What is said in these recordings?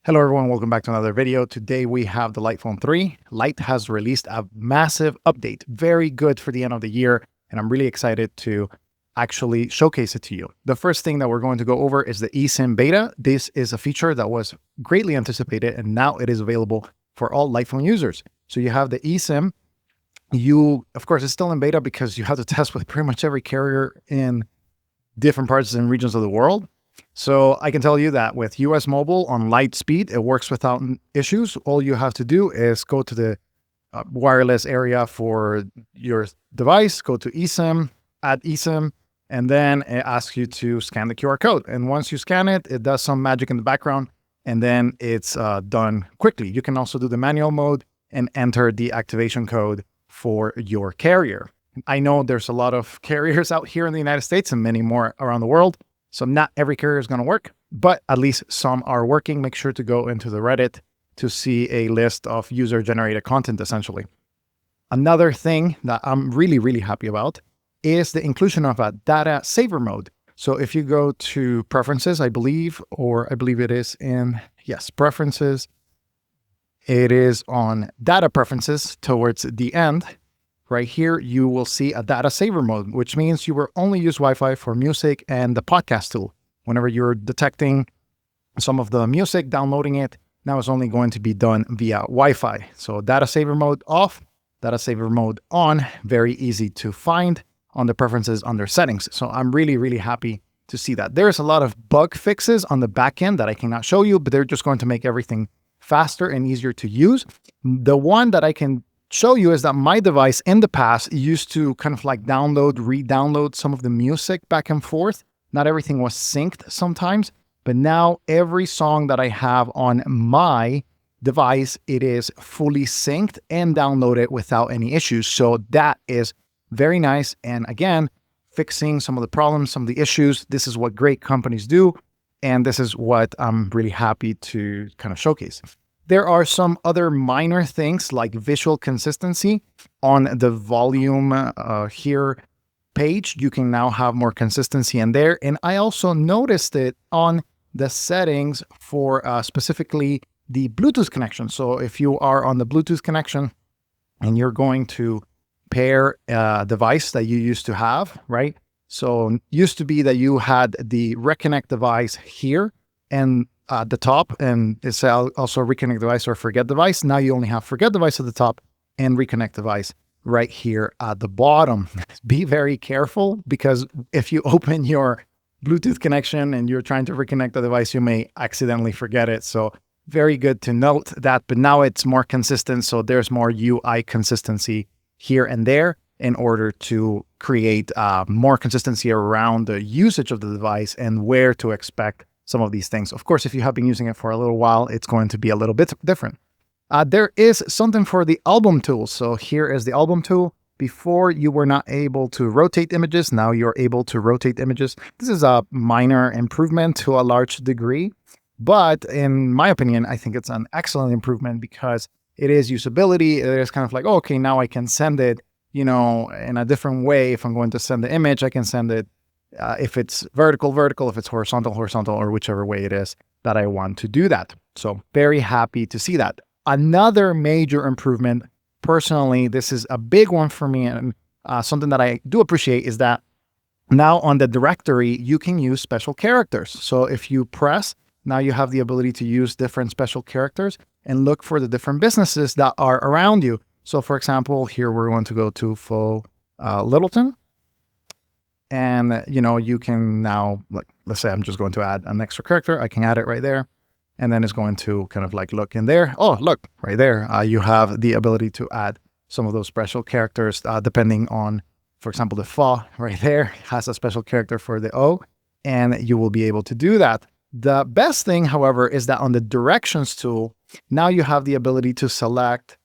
Hello everyone, welcome back to another video. Today we have the Lite phone 3. Lite has released a massive update, very good for the end of the year, and I'm really excited to actually showcase it to you. The first thing that we're going to go over is the eSIM beta. This is a feature that was greatly anticipated and now it is available for all Lite phone users. So you have the eSIM. Of course, it's still in beta because you have to test with pretty much every carrier in different parts and regions of the world. So I can tell you that with US Mobile on light speed, it works without issues. All you have to do is go to the wireless area for your device, go to eSIM, add eSIM, and then it asks you to scan the QR code. And once you scan it, it does some magic in the background, and then it's done quickly. You can also do the manual mode and enter the activation code for your carrier. I know there's a lot of carriers out here in the United States and many more around the world. So not every carrier is going to work, but at least some are working. Make sure to go into the Reddit to see a list of user-generated content, essentially. Another thing that I'm really happy about is the inclusion of a data saver mode. So if you go to preferences, I believe it is in, yes, preferences. It is on data preferences towards the end. Right here, you will see a data saver mode, which means you will only use Wi-Fi for music and the podcast tool. Whenever you're detecting some of the music, downloading it, now it's only going to be done via Wi-Fi. So data saver mode off, data saver mode on, very easy to find on the preferences under settings. So I'm really happy to see that. There's a lot of bug fixes on the back end that I cannot show you, but they're just going to make everything faster and easier to use. The one that I can show you is that my device in the past used to kind of like download, re-download some of the music back and forth. Not everything was synced sometimes, but now every song that I have on my device, it is fully synced and downloaded without any issues. So that is very nice. And again, fixing some of the problems, some of the issues. This is what great companies do. And this is what I'm really happy to kind of showcase. There are some other minor things like visual consistency on the volume here page. You can now have more consistency in there. And I also noticed it on the settings for specifically the Bluetooth connection. So if you are on the Bluetooth connection and you're going to pair a device that you used to have, right? So used to be that you had the Reconnect device here and at the top, and it's also reconnect device or forget device. Now you only have forget device at the top and reconnect device right here at the bottom. Be very careful, because if you open your Bluetooth connection and you're trying to reconnect the device, you may accidentally forget it. So very good to note that, but now it's more consistent. So there's more UI consistency here and there in order to create more consistency around the usage of the device and where to expect some of these things. Of course, if you have been using it for a little while, it's going to be a little bit different. There is something for the album tool. So here is the album tool. Before you were not able to rotate images. Now you're able to rotate images. This is a minor improvement to a large degree, but in my opinion, I think it's an excellent improvement because it is usability. It is kind of like, oh, okay, now I can send it, in a different way. If I'm going to send the image, I can send it if it's vertical, if it's horizontal, or whichever way it is that I want to do that. So very happy to see that. Another major improvement, personally, this is a big one for me, and something that I do appreciate is that now on the directory, you can use special characters. So if you press, now you have the ability to use different special characters and look for the different businesses that are around you. So for example, here we're going to go to Faux Littleton. And, you can now, let's say I'm just going to add an extra character. I can add it right there. And then it's going to kind of like look in there. Oh, look, right there. You have the ability to add some of those special characters depending on, for example, the Faux right there has a special character for the O. And you will be able to do that. The best thing, however, is that on the directions tool, now you have the ability to select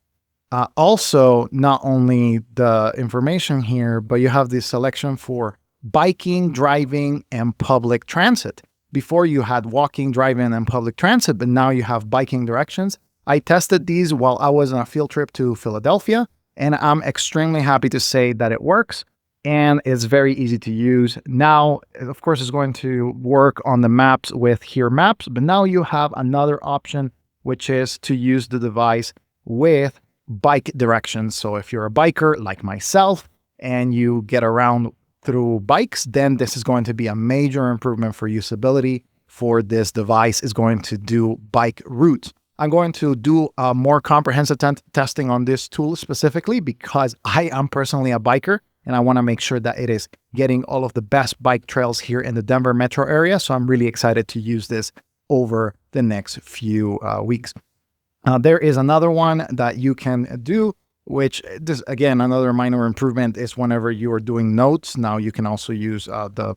also not only the information here, but you have the selection for biking, driving, and public transit. Before you had walking, driving, and public transit, but now you have biking directions. I tested these while I was on a field trip to Philadelphia, and I'm extremely happy to say that it works. and it's very easy to use. Now, of course, it's going to work on the maps with Here Maps, but now you have another option, which is to use the device with bike directions. So if you're a biker like myself and you get around through bikes, then this is going to be a major improvement for usability for this device. Is going to do bike routes. I'm going to do a more comprehensive testing on this tool specifically because I am personally a biker and I want to make sure that it is getting all of the best bike trails here in the Denver metro area. So I'm really excited to use this over the next few weeks. There is another one that you can do, which this, again, another minor improvement is whenever you are doing notes. Now you can also use the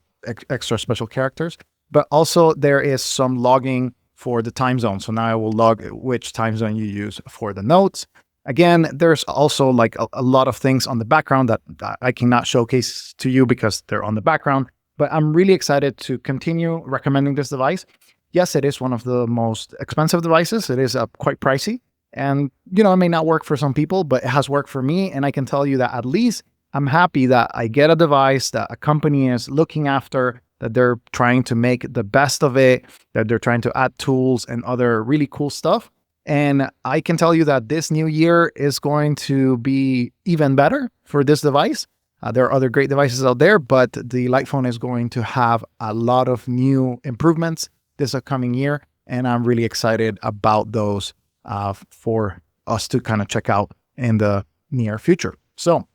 extra special characters, but also there is some logging for the time zone. So now I will log which time zone you use for the notes. Again, there's also like a lot of things on the background that I cannot showcase to you because they're on the background, but I'm really excited to continue recommending this device. Yes, it is one of the most expensive devices. It is quite pricey, and it may not work for some people, but it has worked for me. And I can tell you that at least I'm happy that I get a device that a company is looking after, that they're trying to make the best of it, that they're trying to add tools and other really cool stuff. And I can tell you that this new year is going to be even better for this device. There are other great devices out there, but the Lite phone is going to have a lot of new improvements this upcoming year. And I'm really excited about those for us to kind of check out in the near future. So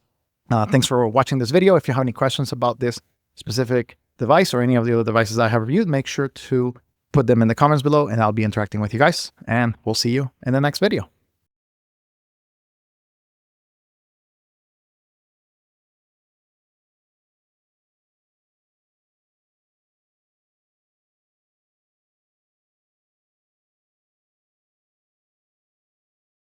thanks for watching this video. If you have any questions about this specific device or any of the other devices I have reviewed, make sure to put them in the comments below and I'll be interacting with you guys, and we'll see you in the next video.